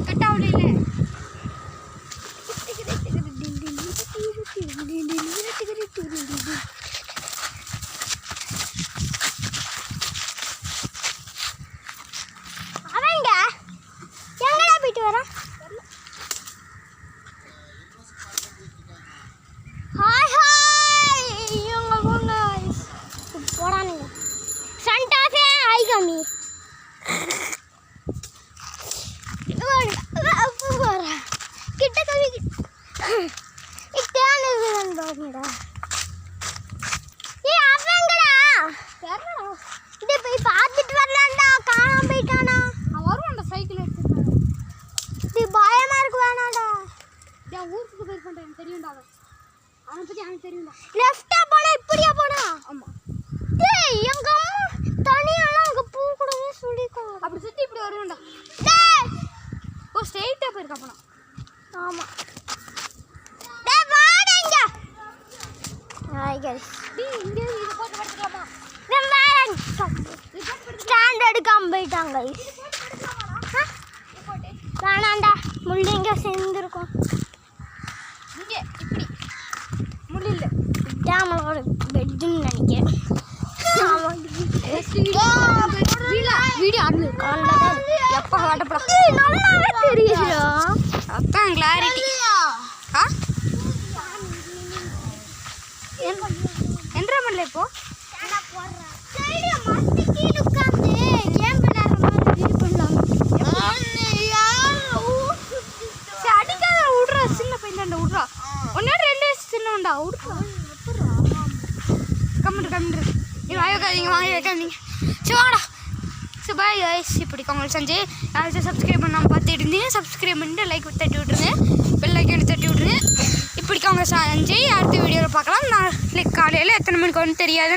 கட்டாவல இல்ல அவங்க எங்கடா போயிட்டு வரான்? ஹாய் ஹாய் இவங்க போங்க போடானுங்க சண்டாசே ஹாய் கம்மி கிட்ட கம்மி இட்டானு பாருங்கடா. ஏ அவங்கடா தெரியல இத போய் பார்த்துட்டு வரலாம்டா. காணாம போயிட்டானா? அவன் வருவான்டா சைக்கிள் எடுத்துட்டு. இது பயமா இருக்கு வேணாடா. டேய் ஊருக்கு போயிருக்கான்டா எனக்கு தெரியும்டா அவன். அவனை பத்தி எனக்கு தெரியும்டா. லெஃப்ட்டா போனா இப்படியா போனா? ஆமா. டேய் எங்க அம்மா தனியெல்லாம் அங்க பூ கூடவே சொல்லிருக்காங்க. அப்படி சுத்தி இப்படி வருவான்டா. டேய் ஓ ஸ்ட்ரைட்டா போயிருக்கா போனா. ஆமா. டேய் வாடா இங்க. Hi guys. டேய் இங்க இது போட்டு படுத்துக்கலாமா? நான் வரேன். ஸ்டாண்ட் எடுக்காம போயிட்டாங்க गाइस. வேணாண்டா முள்ளிங்க சேர்ந்துருக்கும். இங்க இப்படி முள்ளு இல்ல. டேமலோட பெட்னு நினைக்கிறேன். ஆமா. வீடியோ ஆன்ல காணலதான் எப்ப வாட்டப்படா. நல்லாவே தெரியுதுடா. அதான் கிளாரிட்டி. ஆ என்ட்ரா பண்ணல இப்போ. நான் போறேன். சைடுல மஸ்தி கீழ உட்கார்ந்து கேம் விளையாடுற மாதிரி இது பண்ணலாம். சரி அடிக்காத விடுறா சின்ன பையன்டா விடுறா. ஒன்னே ரெண்டு சின்னவன்டா விடுறா. கம்மிட்டு இது வாங்க வைக்காதீங்க. சரி வாடா. சரி பாய் கைஸ். இப்படி உங்களுக்கு செஞ்சு யாராச்சும் சப்ஸ்கிரைப் பண்ணாமல் பார்த்துட்டு இருந்தீங்க சப்ஸ்கிரைப் பண்ணிட்டு லைக் தட்டி விட்ருங்க. பெல் ஐக்கான் தட்டி விட்ருங்க. இப்படிக்கு அவங்க செஞ்சு அடுத்த வீடியோவில் பார்க்கலாம். நாளைக்கு காலையில் எத்தனை மணிக்கு வந்து தெரியாது.